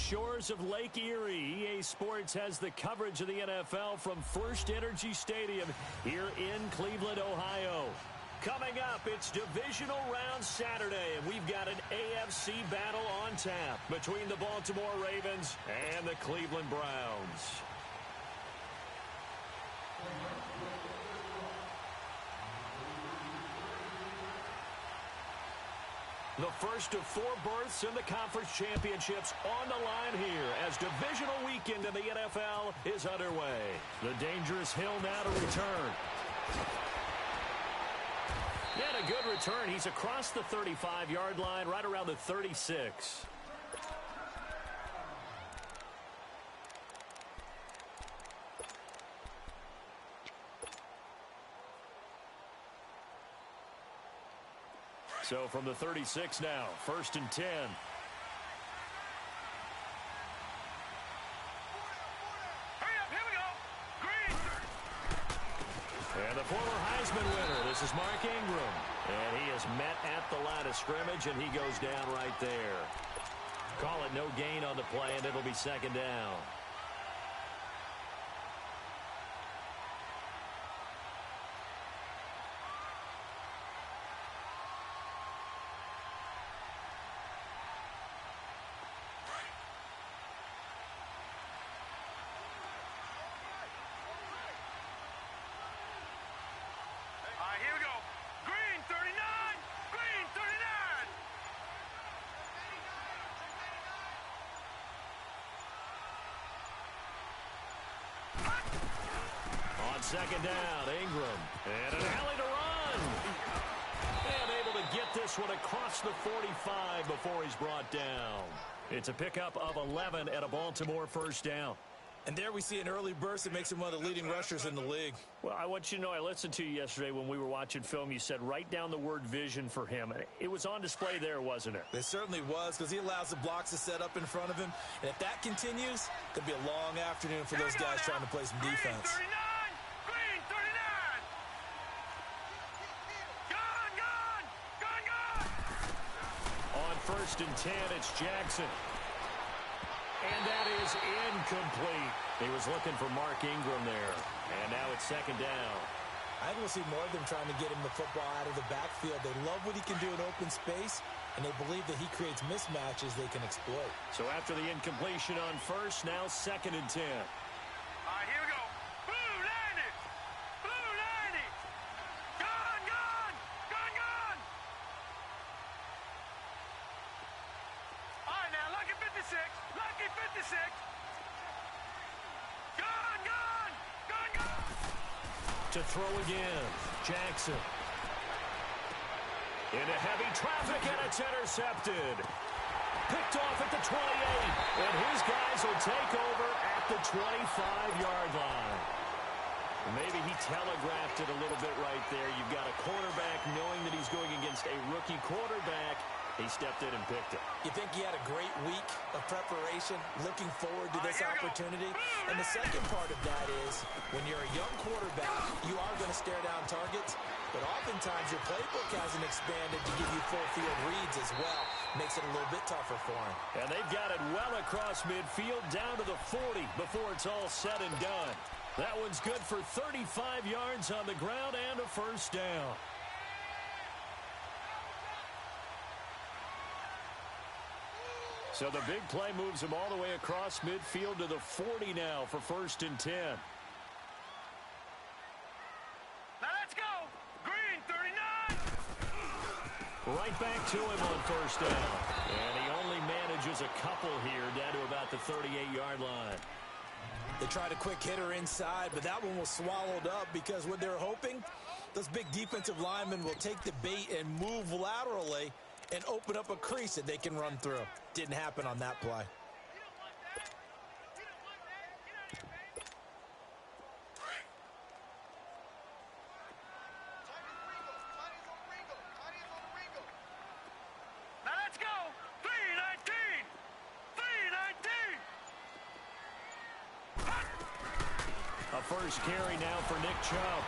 shores of Lake Erie, EA Sports has the coverage of the NFL from First Energy Stadium here in Cleveland, Ohio. Coming up, it's Divisional Round Saturday, and we've got an AFC battle on tap between the Baltimore Ravens and the Cleveland Browns. The first of 4 berths in the conference championships on the line here as divisional weekend in the NFL is underway. The dangerous hill now to return. And a good return. He's across the 35-yard line, right around the 36. So from the 36 now, 1st and 10. And the former Heisman winner, this is Mark Ingram. And he is met at the line of scrimmage, and he goes down right there. Call it no gain on the play, and it'll be 2nd down. Here we go. Green 39. Green 39. On 2nd down, Ingram. And an alley to run. And able to get this one across the 45 before he's brought down. It's a pickup of 11 and a Baltimore 1st down. And there we see an early burst that makes him one of the leading rushers in the league. Well, I want you to know, I listened to you yesterday when we were watching film. You said write down the word vision for him. It was on display there, wasn't it? It certainly was, because he allows the blocks to set up in front of him. And if that continues, it could be a long afternoon for those guys trying to play some defense. Green 39. Green 39. Gone, gone. Gone, gone. On 1st and 10, it's Jackson. And that is incomplete. He was looking for Mark Ingram there. And now it's 2nd down. I think we'll see more of them trying to get him the football out of the backfield. They love what he can do in open space, and they believe that he creates mismatches they can exploit. So after the incompletion on 1st, now 2nd and 10. All right, here we go. Blue 90. Blue 90. Gone, gone. Gone, gone. All right, now, lucky 56. Lucky 56. Gone, gone. Gone, gone. To throw again, Jackson. Into heavy traffic, and it's intercepted. Picked off at the 28, and his guys will take over at the 25-yard line. Maybe he telegraphed it a little bit right there. You've got a quarterback knowing that he's going against a rookie quarterback. He stepped in and picked it. You think he had a great week of preparation, looking forward to this opportunity? And the second part of that is, when you're a young quarterback, you are going to stare down targets, but oftentimes your playbook hasn't expanded to give you full field reads as well. Makes it a little bit tougher for him. And they've got it well across midfield, down to the 40 before it's all said and done. That one's good for 35 yards on the ground and a 1st down. So the big play moves him all the way across midfield to the 40 now for 1st and 10. Now let's go. Green 39. Right back to him on 1st down. And he only manages a couple here down to about the 38-yard line. They tried a quick hitter inside, but that one was swallowed up because what they're hoping, those big defensive linemen will take the bait and move laterally and open up a crease that they can run through. Didn't happen on that play. Now let's go. 319. 319. A 1st carry now for Nick Chubb.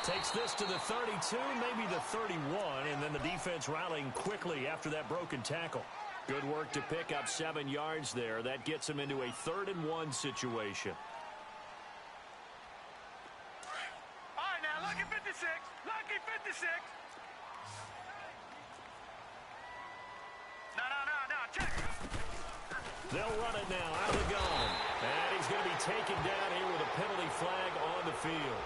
Takes this to the 32, maybe the 31, and then the defense rallying quickly after that broken tackle. Good work to pick up 7 yards there. That gets him into a 3rd-and-1 situation. All right, now, lucky 56. Lucky 56. No, check. They'll run it now out of the gun. And he's going to be taken down here with a penalty flag on the field.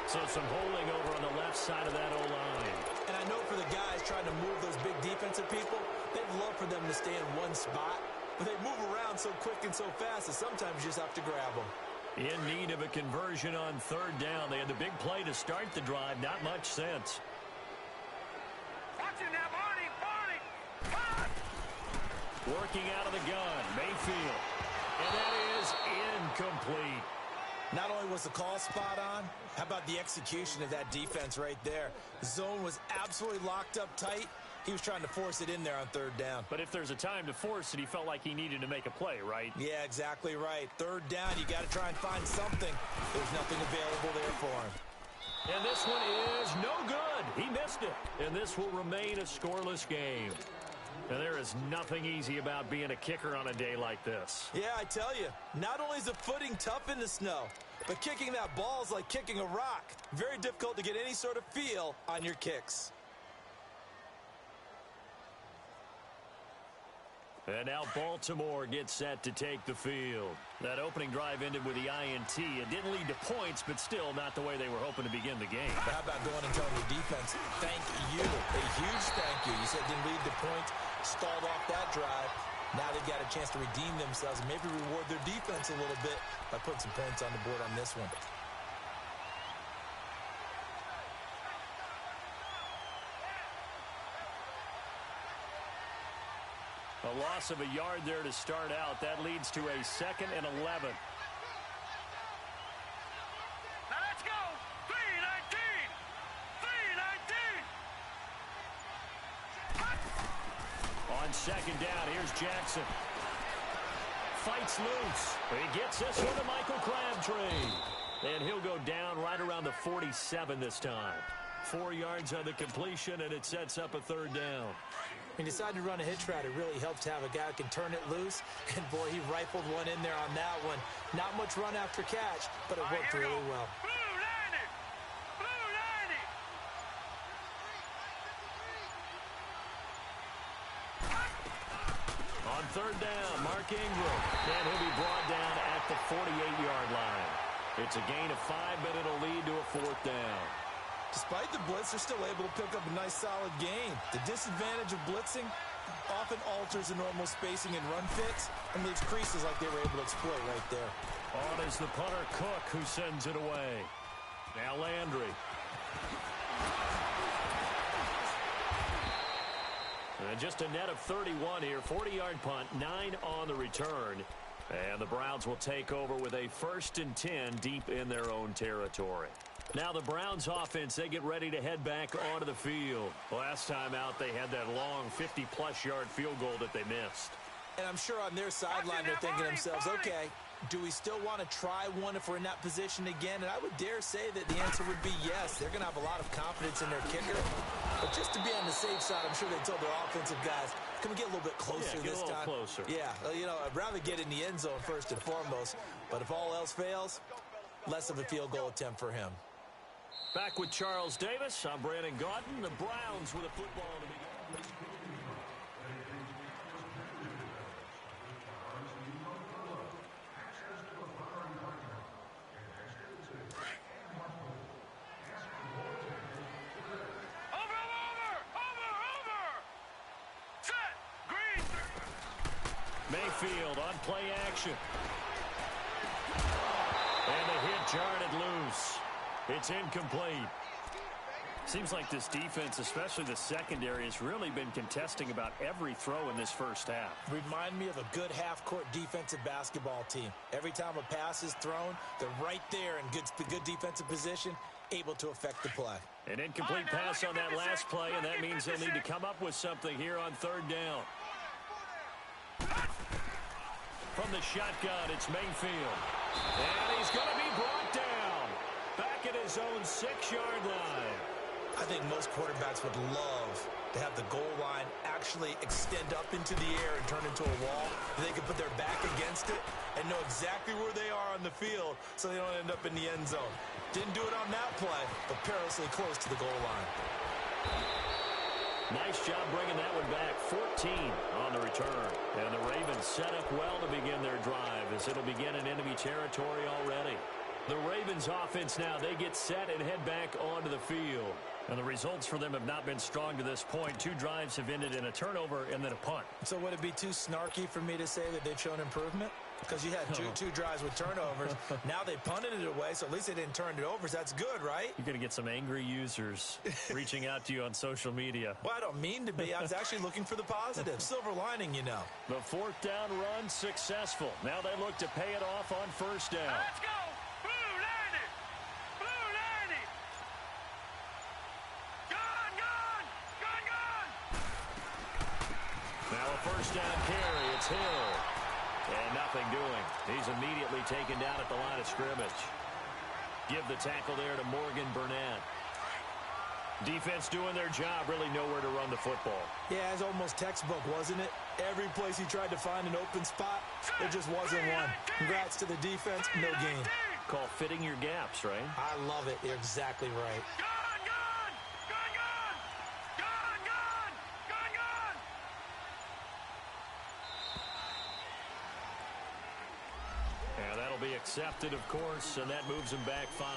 So some holding over on the left side of that O-line. And I know for the guys trying to move those big defensive people, they'd love for them to stay in one spot. But they move around so quick and so fast that sometimes you just have to grab them. In need of a conversion on 3rd down. They had the big play to start the drive. Not much sense. Watch it now, Barney. Cut! Working out of the gun, Mayfield. And that is incomplete. Not only was the call spot on, how about the execution of that defense right there? The zone was absolutely locked up tight. He was trying to force it in there on 3rd down. But if there's a time to force it, he felt like he needed to make a play, right? Yeah, exactly right. 3rd down, you got to try and find something. There's nothing available there for him. And this one is no good. He missed it. And this will remain a scoreless game. And there is nothing easy about being a kicker on a day like this. Yeah, I tell you, not only is the footing tough in the snow, but kicking that ball is like kicking a rock. Very difficult to get any sort of feel on your kicks. And now Baltimore gets set to take the field. That opening drive ended with the INT. It didn't lead to points, but still not the way they were hoping to begin the game. But how about going and telling your defense, thank you, a huge thank you. You said didn't lead to points, stalled off that drive. Now they've got a chance to redeem themselves and maybe reward their defense a little bit by putting some points on the board on this one. A loss of a yard there to start out. That leads to a 2nd and 11. Now let's go. 3-19. 3-19. On 2nd down, here's Jackson. Fights loose. He gets this one to Michael Crabtree. And he'll go down right around the 47 this time. 4 yards on the completion, and it sets up a 3rd down. When you decide to run a hitch route, it really helps to have a guy who can turn it loose. And, boy, he rifled one in there on that one. Not much run after catch, but it worked really well. Blue 90. Blue 90. On 3rd down, Mark Ingram. And he'll be brought down at the 48-yard line. It's a gain of 5, but it'll lead to a 4th down. Despite the blitz, they're still able to pick up a nice, solid gain. The disadvantage of blitzing often alters the normal spacing and run fits and leaves creases like they were able to exploit right there. On is the punter, Cook, who sends it away. Now Landry. And just a net of 31 here. 40-yard punt, 9 on the return. And the Browns will take over with a 1st and 10 deep in their own territory. Now the Browns offense, they get ready to head back onto the field. Last time out, they had that long 50-plus yard field goal that they missed. And I'm sure on their sideline they're thinking to themselves, okay, do we still want to try one if we're in that position again? And I would dare say that the answer would be yes. They're going to have a lot of confidence in their kicker. But just to be on the safe side, I'm sure they told their offensive guys, can we get a little bit closer this time? Closer. Yeah, you know, I'd rather get in the end zone first and foremost. But if all else fails, less of a field goal attempt for him. Back with Charles Davis. I'm Brandon Gaudin. The Browns with a football to begin. Over. Set. Green. Mayfield on play action. And the hit jarred it loose. It's incomplete. Seems like this defense, especially the secondary, has really been contesting about every throw in this first half. Remind me of a good half-court defensive basketball team. Every time a pass is thrown, they're right there in good defensive position, able to affect the play. An incomplete pass on that last play, and that means they'll need to come up with something here on 3rd down. From the shotgun, it's Mayfield. And he's going to be brought down. Back at his own 6-yard line. I think most quarterbacks would love to have the goal line actually extend up into the air and turn into a wall. They can put their back against it and know exactly where they are on the field so they don't end up in the end zone. Didn't do it on that play, but perilously close to the goal line. Nice job bringing that one back. 14 on the return. And the Ravens set up well to begin their drive as it'll begin in enemy territory already. The Ravens offense now, they get set and head back onto the field. And the results for them have not been strong to this point. 2 drives have ended in a turnover and then a punt. So would it be too snarky for me to say that they've shown improvement? Because you had two drives with turnovers. Now they punted it away, so at least they didn't turn it over. So that's good, right? You're going to get some angry users reaching out to you on social media. Well, I don't mean to be. I was actually looking for the positive. Silver lining, you know. The 4th down run successful. Now they look to pay it off on 1st down. Let's go! Blue line it! Blue line it! Gone, gone! Gone, gone! Now a 1st down carry. It's Hill. And nothing doing. He's immediately taken down at the line of scrimmage. Give the tackle there to Morgan Burnett. Defense doing their job, really nowhere to run the football. Yeah, it's almost textbook, wasn't it? Every place he tried to find an open spot, there just wasn't one. Congrats to the defense, no gain. Call fitting your gaps, right? I love it. You're exactly right. Gone, gone! Gone, gone! Gone, gone! Gone, gone! Yeah, that'll be accepted, of course, and that moves him back 5.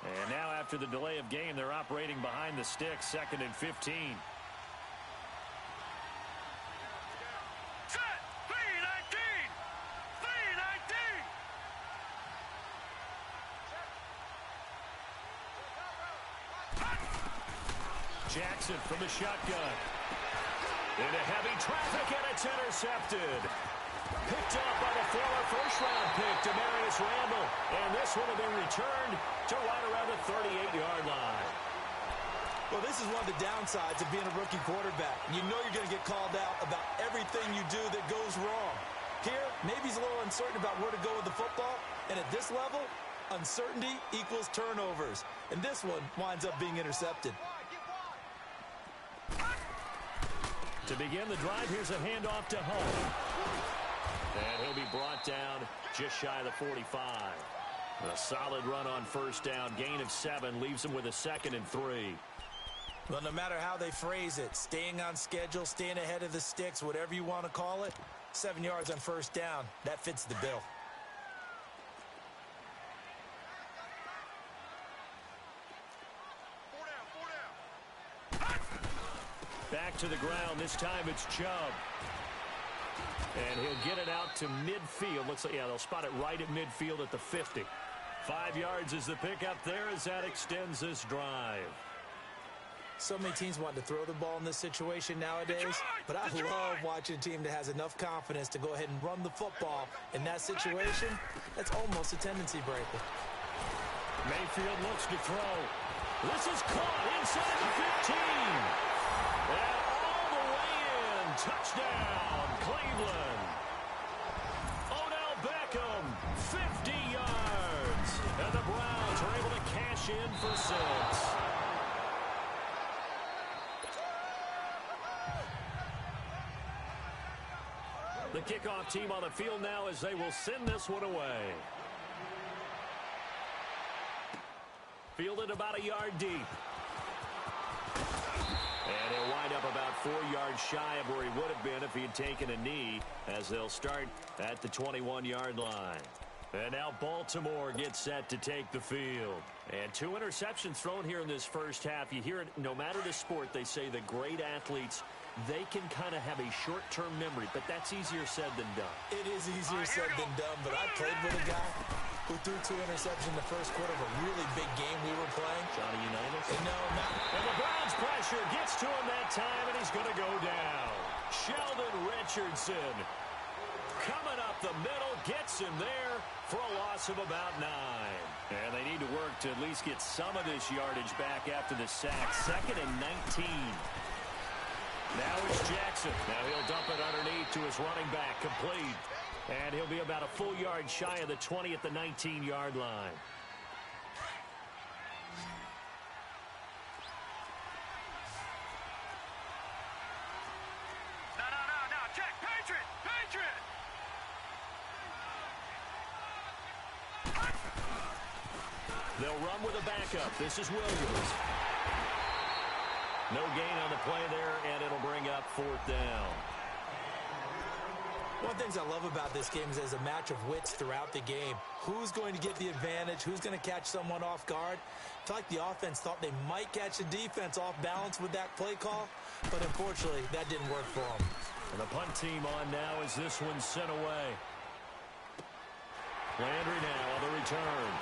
And now after the delay of game, they're operating behind the sticks, 2nd and 15. Set! 319! 319! Jackson from the shotgun. Into heavy traffic, and it's intercepted. Picked up by the former first-round pick, Demarius Randall. And this one will be returned to right around the 38-yard line. Well, this is one of the downsides of being a rookie quarterback. You know you're going to get called out about everything you do that goes wrong. Here, maybe he's a little uncertain about where to go with the football. And at this level, uncertainty equals turnovers. And this one winds up being intercepted. To begin the drive, here's a handoff to Hunt. And he'll be brought down just shy of the 45. A solid run on 1st down. Gain of 7 leaves him with a 2nd and 3. Well, no matter how they phrase it, staying on schedule, staying ahead of the sticks, whatever you want to call it, 7 yards on 1st down, that fits the bill. Back to the ground. This time it's Chubb. And he'll get it out to midfield. Looks like, yeah, they'll spot it right at midfield at the 50. 5 yards is the pickup there as that extends this drive. So many teams want to throw the ball in this situation nowadays, but I love watching a team that has enough confidence to go ahead and run the football. In that situation, that's almost a tendency breaker. Mayfield looks to throw. This is caught inside the 15. And all the way in. Touchdown, Cleveland. Odell Beckham, 50 yards. And the Browns are able to cash in for 6. The kickoff team on the field now as they will send this one away. Fielded about a yard deep. And he'll wind up about 4 yards shy of where he would have been if he had taken a knee, as they'll start at the 21-yard line. And now Baltimore gets set to take the field. And 2 interceptions thrown here in this first half. You hear it, no matter the sport, they say the great athletes, they can kind of have a short-term memory, but that's easier said than done. It is easier said than done, but I played with a guy who threw 2 interceptions in the first quarter of a really big game we were playing. Johnny Unitas? No, not. And the Browns pressure gets to him that time, and he's going to go down. Sheldon Richardson coming up the middle, gets him there for a loss of about 9. And they need to work to at least get some of this yardage back after the sack. 2nd and 19. Now it's Jackson. Now he'll dump it underneath to his running back. Complete. And he'll be about a full yard shy of the 20 at the 19-yard line. No. Check. Patriot. They'll run with a backup. This is Williams. No gain on the play there, and it'll bring up 4th down. One of the things I love about this game is there's a match of wits throughout the game. Who's going to get the advantage? Who's going to catch someone off guard? I feel like the offense thought they might catch the defense off balance with that play call, but unfortunately, that didn't work for them. And the punt team on now as this one's sent away. Landry now on the return.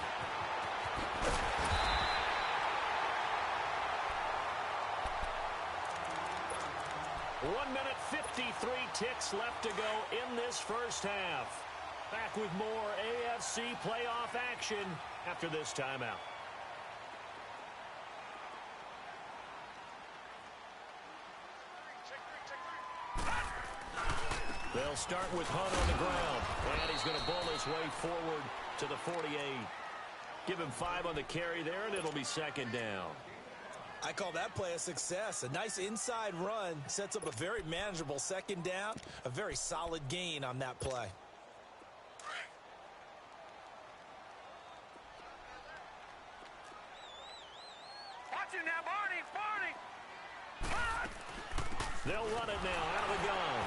1 minute 53 ticks left to go in this first half. Back with more AFC playoff action after this timeout. They'll start with Hunt on the ground, and he's going to bull his way forward to the 48. Give him 5 on the carry there, and it'll be 2nd down. I call that play a success. A nice inside run sets up a very manageable 2nd down, a very solid gain on that play. Watch him now, Barney. They'll run it now out of the gun.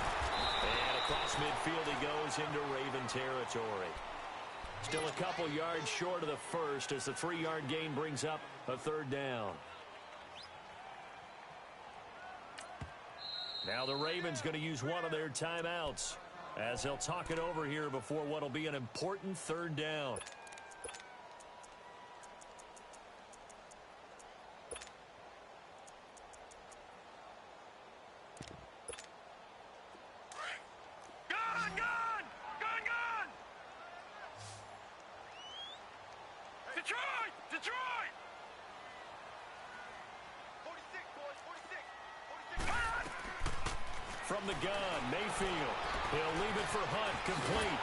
And across midfield he goes into Raven territory. Still a couple yards short of the first as the 3-yard gain brings up a 3rd down. Now the Ravens going to use one of their timeouts as they'll talk it over here before what will be an important 3rd down. Gun! Detroit! 46, boys, 46. From the gun, Mayfield. He'll leave it for Hunt, complete.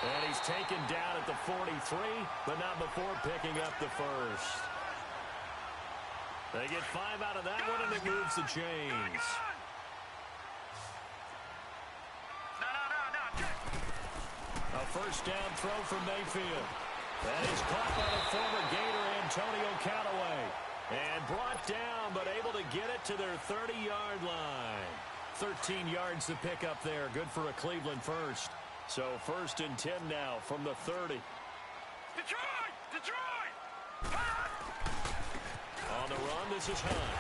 And he's taken down at the 43, but not before picking up the first. They get 5 out of that one, and it moves the chains. A first down throw from Mayfield. That is caught by the former Gator Antonio Callaway. And brought down, but able to get it to their 30-yard line. 13 yards to pick up there. Good for a Cleveland first. So 1st and 10 now from the 30. Detroit! On the run, this is Hunt.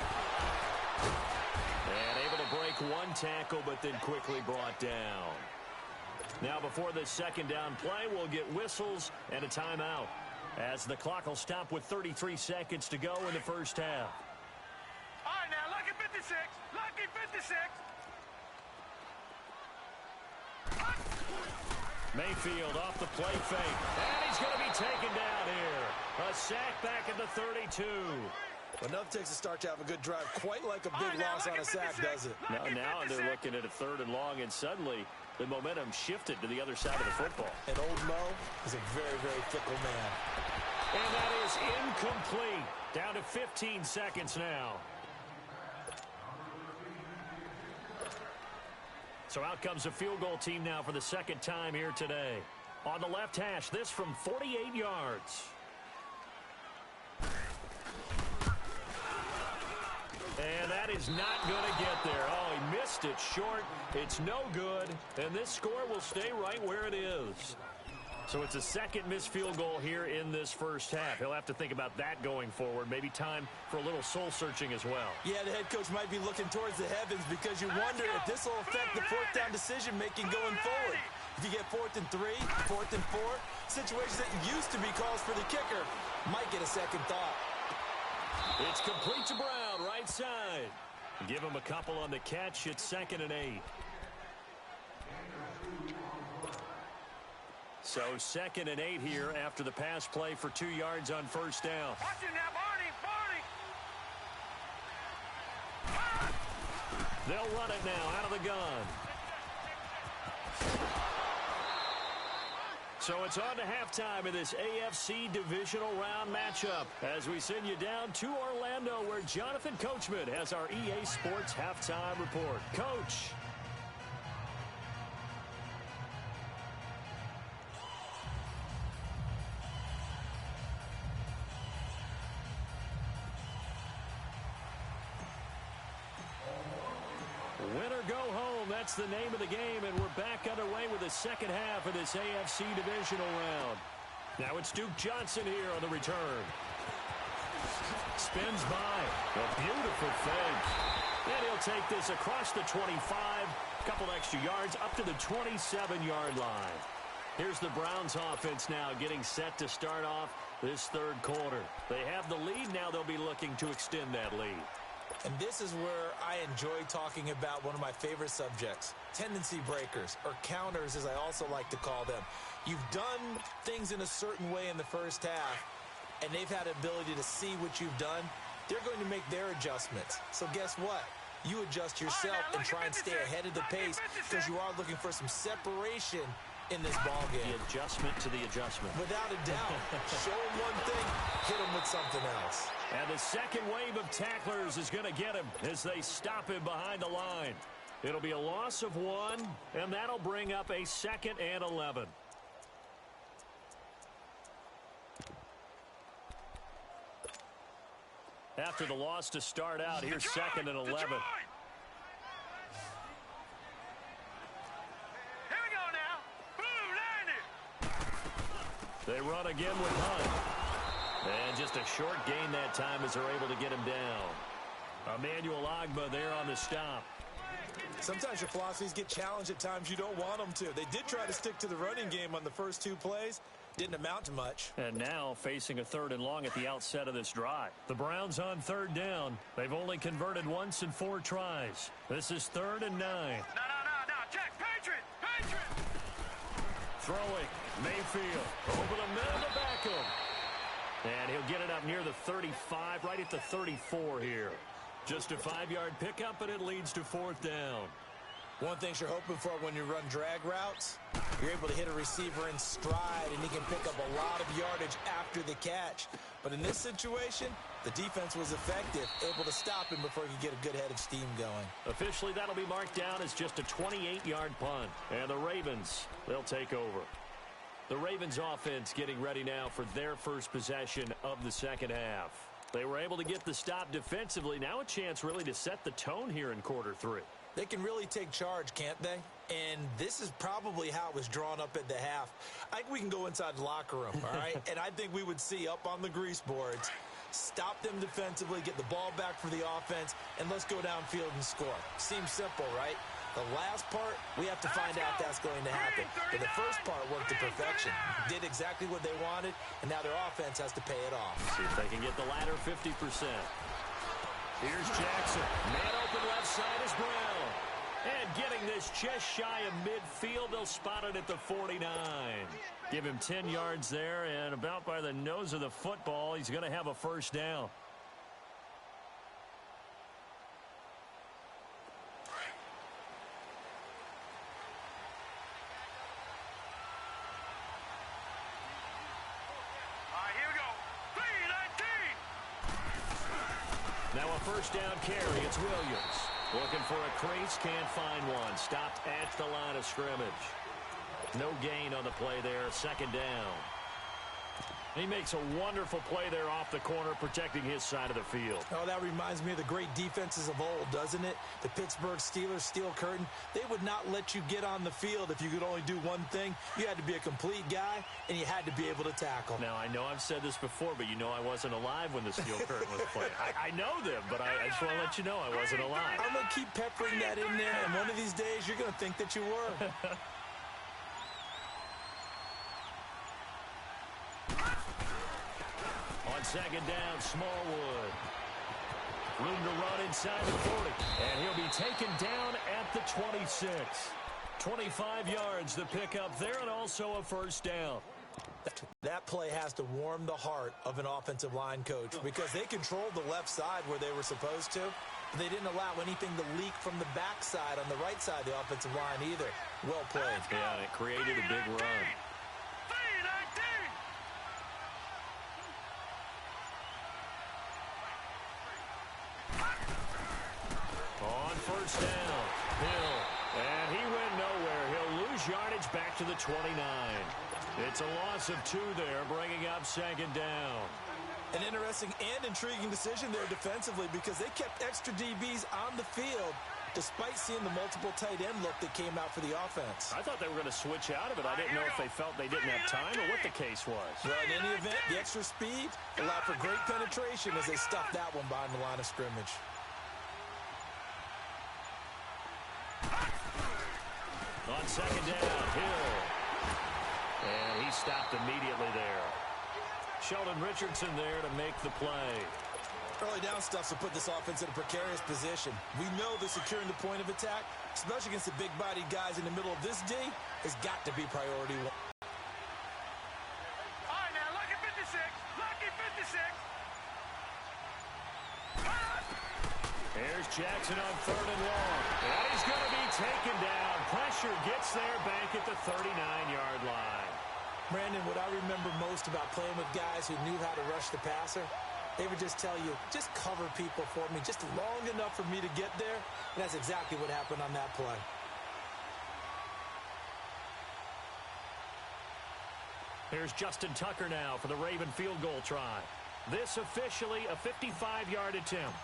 And able to break one tackle, but then quickly brought down. Now before this 2nd down play, we'll get whistles and a timeout, as the clock will stop with 33 seconds to go in the first half. All right, now, lucky 56. Mayfield off the play fake. And he's going to be taken down here. A sack back at the 32. But enough takes a start to have a good drive, quite like a big loss on a sack, does it? Now they're looking at a 3rd and long, and suddenly the momentum shifted to the other side of the football. And old Mo is a very, very fickle man. And that is incomplete. Down to 15 seconds now. So out comes the field goal team now for the 2nd time here today. On the left hash, this from 48 yards. And that is not going to get there. Oh, he missed it short. It's no good. And this score will stay right where it is. So it's a 2nd missed field goal here in this first half. He'll have to think about that going forward. Maybe time for a little soul-searching as well. Yeah, the head coach might be looking towards the heavens because you wonder if this will affect the 4th down decision-making going forward. If you get 4th and 3, 4th and 4, situations that used to be calls for the kicker might get a second thought. It's complete to Brown, right side. Give him a couple on the catch. It's 2nd and 8. So 2nd and 8 here after the pass play for 2 yards on 1st down. Watch him now, Barney! They'll run it now out of the gun. So it's on to halftime in this AFC divisional round matchup as we send you down to Orlando where Jonathan Coachman has our EA Sports halftime report. Coach. Win or go home, that's the name of the game, and we're back underway with the second half of this AFC divisional round. Now it's Duke Johnson here on the return. Spins by. A beautiful fake. And he'll take this across the 25, couple extra yards up to the 27-yard line. Here's the Browns offense now getting set to start off this third quarter. They have the lead. Now they'll be looking to extend that lead. And this is where I enjoy talking about one of my favorite subjects, tendency breakers, or counters as I also like to call them. You've done things in a certain way in the first half, and they've had the ability to see what you've done. They're going to make their adjustments. So guess what? You adjust yourself and try and stay ahead of the pace because you are looking for some separation in this ball game. The adjustment to the adjustment. Without a doubt. Show them one thing, hit them with something else. And the second wave of tacklers is going to get him as they stop him behind the line. It'll be a loss of 1, and that'll bring up a 2nd and 11. After the loss to start out, here's 2nd and 11. They run again with Hunt. And just a short gain that time as they're able to get him down. Emmanuel Ogbah there on the stop. Sometimes your philosophies get challenged at times you don't want them to. They did try to stick to the running game on the first 2 plays. Didn't amount to much. And now facing a 3rd and long at the outset of this drive. The Browns on 3rd down. They've only converted once in 4 tries. This is 3rd and 9. No. Check. Patriot. Throwing. Mayfield over the middle to Beckham. And he'll get it up near the 35, right at the 34 here. Just a 5-yard pickup, and it leads to 4th down. One thing you're hoping for when you run drag routes, you're able to hit a receiver in stride, and he can pick up a lot of yardage after the catch. But in this situation, the defense was effective, able to stop him before he could get a good head of steam going. Officially, that'll be marked down as just a 28-yard punt. And the Ravens, they'll take over. The Ravens offense getting ready now for their first possession of the second half. They were able to get the stop defensively. Now a chance really to set the tone here in quarter 3. They can really take charge, can't they? And this is probably how it was drawn up at the half. I think we can go inside the locker room, all right? And I think we would see up on the grease boards, stop them defensively, get the ball back for the offense, and let's go downfield and score. Seems simple, right? The last part, we have to find out that's going to happen. But the first part worked to perfection. Did exactly what they wanted, and now their offense has to pay it off. See if they can get the latter 50%. Here's Jackson. Man open left side is Brown. And getting this just shy of midfield, they'll spot it at the 49. Give him 10 yards there, and about by the nose of the football, he's going to have a first down. Now a first down carry. It's Williams. Looking for a crease. Can't find one. Stopped at the line of scrimmage. No gain on the play there. 2nd down. He makes a wonderful play there off the corner, protecting his side of the field. Oh, that reminds me of the great defenses of old, doesn't it? The Pittsburgh Steelers, steel curtain. They would not let you get on the field if you could only do one thing. You had to be a complete guy, and you had to be able to tackle. Now, I know I've said this before, but you know I wasn't alive when the steel curtain was played. I know them, but I just want to let you know I wasn't alive. I'm going to keep peppering that in there, and one of these days you're going to think that you were. On 2nd down, Smallwood. Room to run inside the 40. And he'll be taken down at the 26. 25 yards to pick up there, and also a first down. That play has to warm the heart of an offensive line coach because they controlled the left side where they were supposed to. But they didn't allow anything to leak from the backside on the right side of the offensive line either. Well played. Yeah, and it created a big run. On first down, Hill. And he went nowhere. He'll lose yardage back to the 29. It's a loss of 2 there, bringing up second down. An interesting and intriguing decision there defensively because they kept extra DBs on the field despite seeing the multiple tight end look that came out for the offense. I thought they were going to switch out of it. I didn't know if they felt they didn't have time or what the case was. Well, in any event, the extra speed allowed for great penetration as they stuffed that one behind the line of scrimmage. On second down, Hill. And he stopped immediately there. Sheldon Richardson there to make the play. Early down stuff will put this offense in a precarious position. We know that securing the point of attack, especially against the big-bodied guys in the middle of this D, has got to be priority 1. All right, now, lucky 56. Lucky 56. Here's Jackson on third and long. And he's going to be taken down. Pressure gets there back at the 39-yard line. Brandon, what I remember most about playing with guys who knew how to rush the passer, they would just tell you, just cover people for me just long enough for me to get there. And that's exactly what happened on that play. Here's Justin Tucker now for the Raven field goal try. This officially a 55-yard attempt.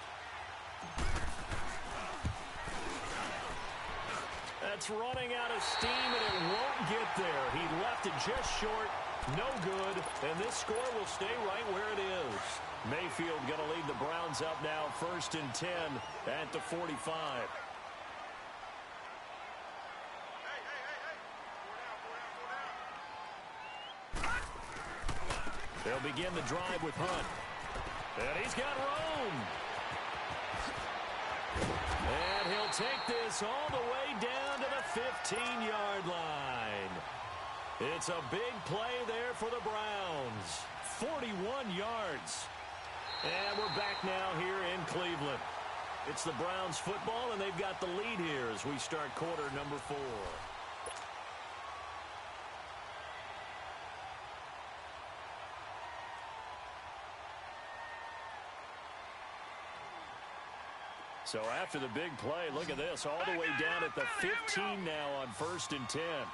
That's running out of steam, and it won't get there. He left it just short, no good, and this score will stay right where it is. Mayfield going to lead the Browns up now, 1st and 10 at the 45. They'll begin the drive with Hunt. And he's got Rome. And he'll take this all the way down to the 15-yard line. It's a big play there for the Browns. 41 yards. And we're back now here in Cleveland. It's the Browns football, and they've got the lead here as we start quarter number 4. So after the big play, look at this, all the way down at the 15 now on 1st and 10.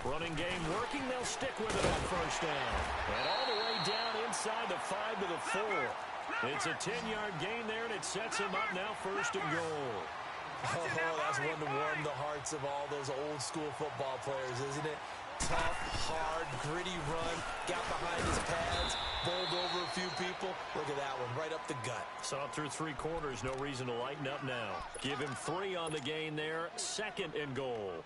Running game working, they'll stick with it on first down. And all the way down inside the 5 to the 4. It's a 10-yard gain there, and it sets him up now 1st and goal. Oh, that's one to warm the hearts of all those old-school football players, isn't it? Tough, hard, gritty run, got behind his pads, bowled over a few people. Look at that one, right up the gut. Saw it through 3 quarters, no reason to lighten up now. Give him 3 on the gain there, 2nd and goal.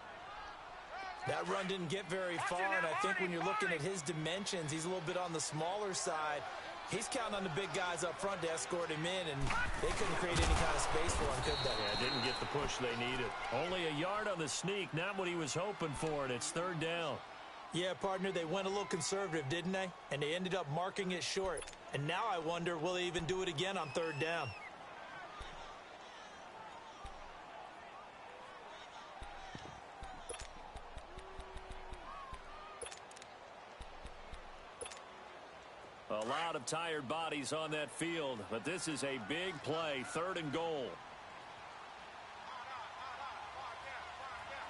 That run didn't get very far, and I think when you're looking at his dimensions, he's a little bit on the smaller side. He's counting on the big guys up front to escort him in, and they couldn't create any kind of space for him, could they? Yeah, didn't get the push they needed. Only a yard on the sneak, not what he was hoping for, and it's 3rd down. Yeah, partner, they went a little conservative, didn't they? And they ended up marking it short. And now I wonder, will they even do it again on 3rd down? A lot of tired bodies on that field, but this is a big play, 3rd and goal.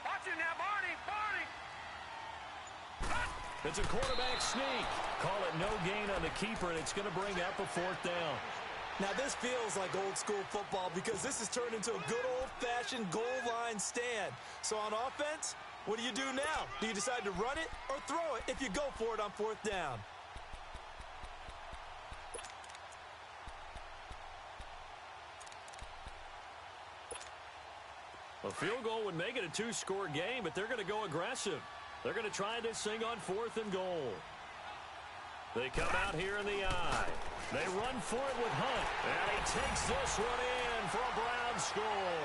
Watch it now, Barney! It's a quarterback sneak. Call it no gain on the keeper, and it's going to bring up a 4th down. Now, this feels like old-school football because this has turned into a good old-fashioned goal line stand. So on offense, what do you do now? Do you decide to run it or throw it if you go for it on 4th down? A field goal would make it a 2-score game, but they're going to go aggressive. They're going to try this thing on 4th and goal. They come out here in the eye. They run for it with Hunt. And he takes this one in for a Brown score.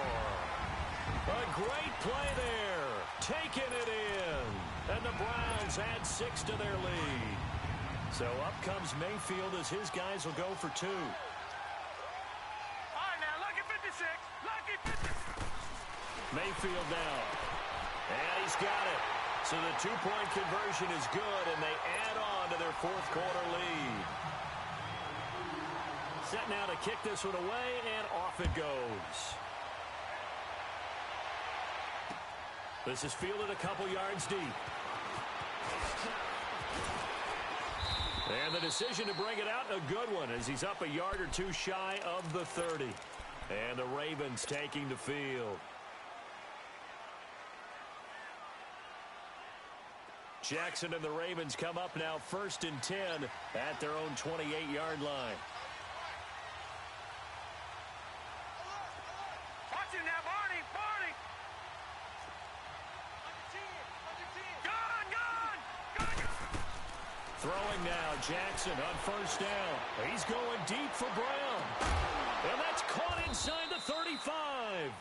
A great play there. Taking it in. And the Browns add 6 to their lead. So up comes Mayfield as his guys will go for 2. All right, now, lucky 56. Lucky 56. Mayfield now. And he's got it. So the 2-point conversion is good, and they add on to their 4th quarter lead. set now to kick this one away, and off it goes. This is fielded a couple yards deep. And the decision to bring it out, a good one, as he's up a yard or two shy of the 30. And the Ravens taking the field. Jackson and the Ravens come up now 1st and 10 at their own 28-yard line. Watch him now, Barney! Barney! Gone! Throwing now, Jackson on 1st down. He's going deep for Brown. And that's caught inside the 35.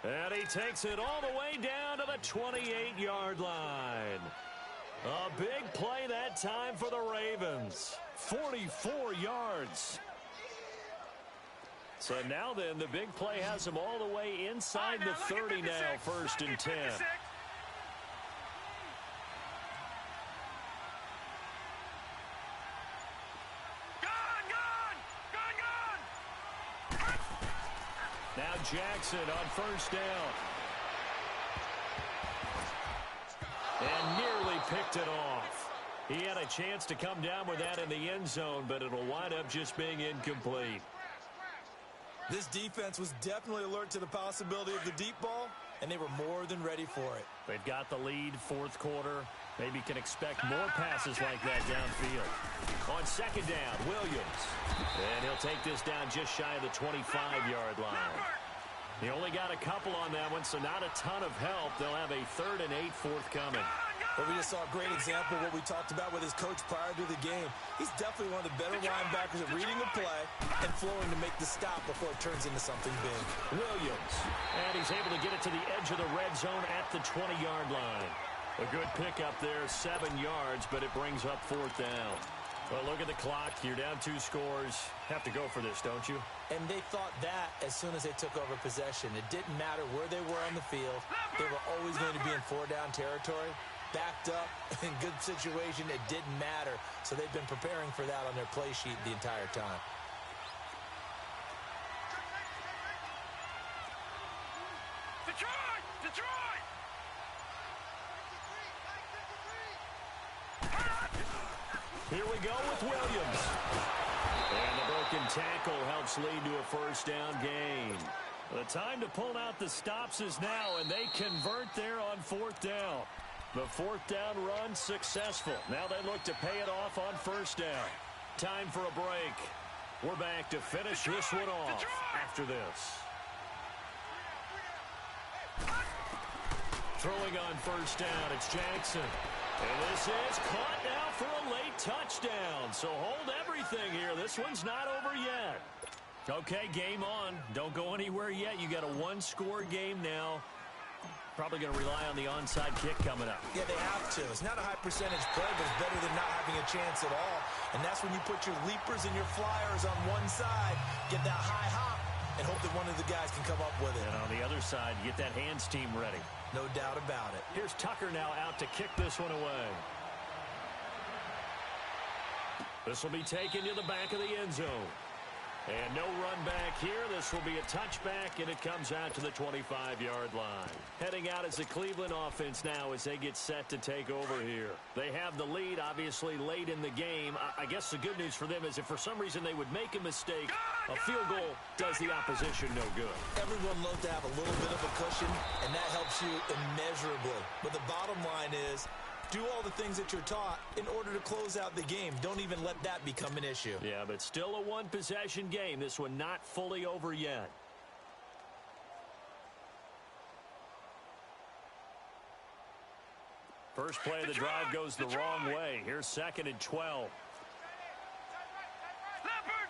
And he takes it all the way down to the 28-yard line. A big play that time for the Ravens. 44 yards. So now then, the big play has him all the way inside the 30 now, 1st and 10. Now Jackson on 1st down. And nearly picked it off. He had a chance to come down with that in the end zone, but it'll wind up just being incomplete. This defense was definitely alert to the possibility of the deep ball, and they were more than ready for it. They've got the lead, 4th quarter. Maybe can expect more passes like that downfield. On 2nd down, Williams. And he'll take this down just shy of the 25-yard line. He only got a couple on that one, so not a ton of help. They'll have a 3rd and 8 forthcoming. Well, we just saw a great example of what we talked about with his coach prior to the game. He's definitely one of the better linebackers at reading a play and flowing to make the stop before it turns into something big. Williams. And he's able to get it to the edge of the red zone at the 20-yard line. A good pickup there, 7 yards, but it brings up 4th down. Well, look at the clock. You're down 2 scores. Have to go for this, don't you? And they thought that as soon as they took over possession. It didn't matter where they were on the field. They were always going to be in 4-down territory. Backed up, in good situation, it didn't matter. So they've been preparing for that on their play sheet the entire time. Detroit! Detroit! Here we go with Williams. And the broken tackle helps lead to a 1st down gain. The time to pull out the stops is now, and they convert there on 4th down. The 4th down run successful. Now they look to pay it off on 1st down. Time for a break. We're back to finish this one off after this. Throwing on 1st down, it's Jackson. And this is caught now for a late touchdown. So hold everything here. This one's not over yet. Okay, game on. Don't go anywhere yet. You got a 1-score game now. Probably going to rely on the onside kick coming up. Yeah, they have to. It's not a high percentage play, but it's better than not having a chance at all. And that's when you put your leapers and your flyers on one side, get that high hop, and hope that one of the guys can come up with it. And on the other side, get that hands team ready. No doubt about it. Here's Tucker now out to kick this one away. This will be taken to the back of the end zone. And no run back here. This will be a touchback, and it comes out to the 25-yard line. Heading out as the Cleveland offense now as they get set to take over here. They have the lead, obviously, late in the game. I guess the good news for them is if for some reason they would make a mistake, a field goal does the opposition no good. Everyone loves to have a little bit of a cushion, and that helps you immeasurably. But the bottom line is, do all the things that you're taught in order to close out the game. Don't even let that become an issue. Yeah, but still a one-possession game. This one not fully over yet. First play of the drive goes the wrong way. Here's 2nd and 12. Leopard!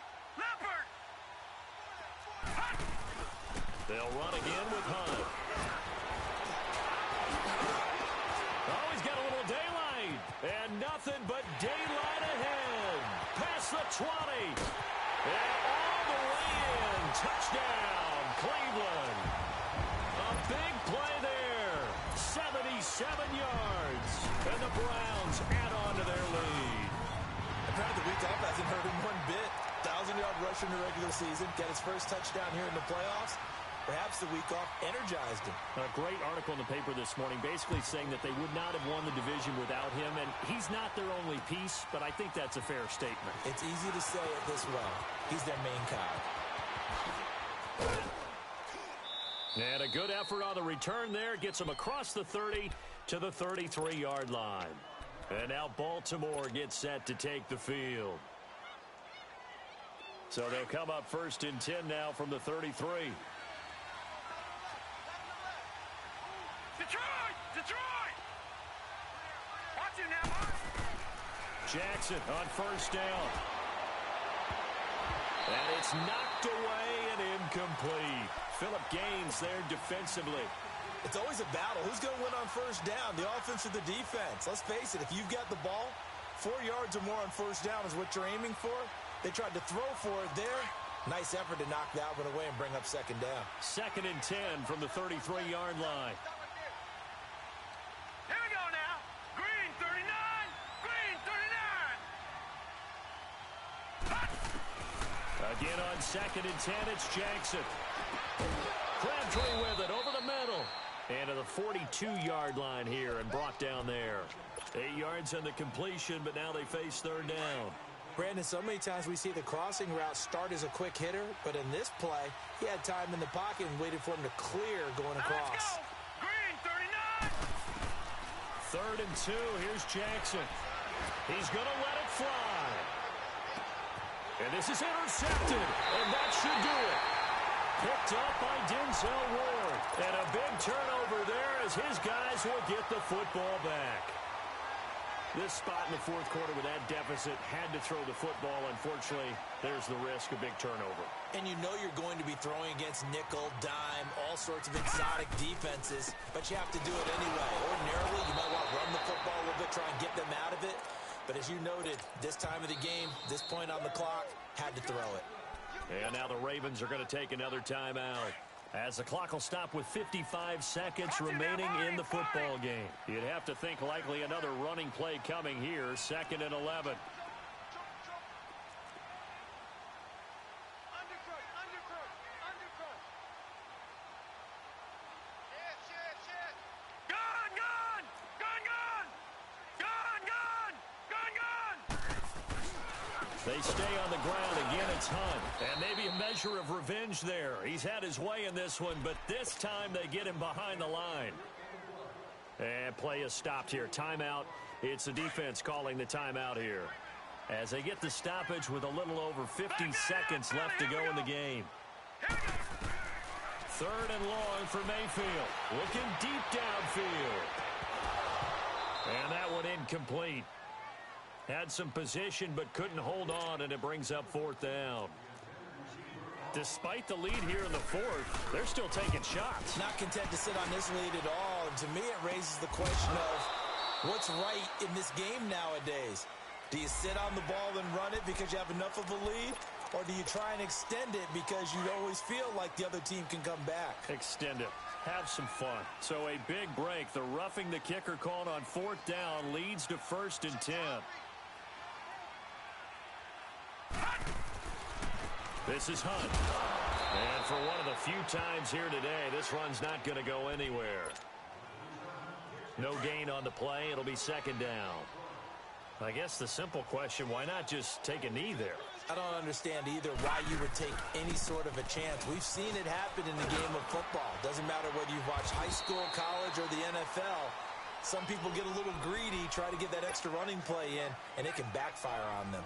They'll run again with Hunt. Oh, he's got a little daylight. And nothing but daylight ahead. Past the 20. And all the way in. Touchdown, Cleveland. A big play there. 77 yards. And the Browns add on to their lead. Apparently the week off hasn't hurt him one bit. 1,000-yard rush pressure in the regular season, get his first touchdown here in the playoffs. Perhaps the week off energized him. A great article in the paper this morning basically saying that they would not have won the division without him, and he's not their only piece, but I think that's a fair statement. It's easy to say it this way. He's their main cog. And a good effort on the return there. Gets him across the 30 to the 33-yard line. And now Baltimore gets set to take the field. So they'll come up 1st and 10 now from the 33. Detroit! Detroit! Watch it now, boys. Jackson on 1st down. And it's knocked away and incomplete. Phillip Gaines there defensively. It's always a battle. Who's going to win on 1st down, the offense or the defense? Let's face it, if you've got the ball, 4 yards or more on 1st down is what you're aiming for. They tried to throw for it there. Nice effort to knock that one away and bring up 2nd down. 2nd and 10 from the 33-yard line. Here we go now. Green 39. Green 39. Again on 2nd and 10, it's Jackson. Crabtree with it over the middle. And to the 42-yard line here and brought down there. 8 yards on the completion, but now they face 3rd down. Brandon, so many times we see the crossing route start as a quick hitter, but in this play, he had time in the pocket and waited for him to clear going across. Let's go. Green 39. 3rd and 2, here's Jackson. He's going to let it fly. And this is intercepted, and that should do it. Picked up by Denzel Ward. And a big turnover there as his guys will get the football back. This spot in the 4th quarter with that deficit, had to throw the football. Unfortunately, there's the risk of big turnover. And you know you're going to be throwing against nickel, dime, all sorts of exotic defenses, but you have to do it anyway. Ordinarily, you might want to run the football a little bit, try and get them out of it. But as you noted, this time of the game, this point on the clock, had to throw it. And now the Ravens are going to take another timeout, as the clock will stop with 55 seconds remaining in the football game. You'd have to think likely another running play coming here, 2nd and 11. Undercrush. Yes. Gun, gun. Gun, gun. Gun, gun. Gun, gun. They stay on the ground. Again, it's Hunt. And maybe a measure of revenge there. He's had his way in this one, but this time they get him behind the line. And play is stopped here. Timeout. It's the defense calling the timeout here, as they get the stoppage with a little over 50 seconds left to go in the game. 3rd and long for Mayfield. Looking deep downfield. And that one incomplete. Had some position but couldn't hold on, and it brings up 4th down. Despite the lead here in the 4th, they're still taking shots. Not content to sit on this lead at all. And to me, it raises the question of what's right in this game nowadays. Do you sit on the ball and run it because you have enough of a lead? Or do you try and extend it because you always feel like the other team can come back? Extend it. Have some fun. So a big break. The roughing the kicker called on 4th down leads to 1st and 10. This is Hunt. And for one of the few times here today, this run's not going to go anywhere. No gain on the play. It'll be 2nd down. I guess the simple question, why not just take a knee there? I don't understand either why you would take any sort of a chance. We've seen it happen in the game of football. Doesn't matter whether you watch high school, college, or the NFL. Some people get a little greedy, try to get that extra running play in, and it can backfire on them.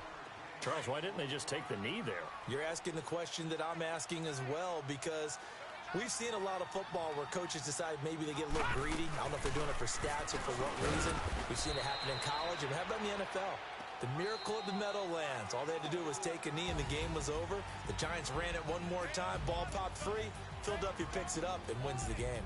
Charles, why didn't they just take the knee there? You're asking the question that I'm asking as well, because we've seen a lot of football where coaches decide maybe they get a little greedy. I don't know if they're doing it for stats or for what reason. We've seen it happen in college, and how about in the NFL? The miracle of the Meadowlands. All they had to do was take a knee, and the game was over. The Giants ran it one more time. Ball popped free. Philadelphia picks it up and wins the game.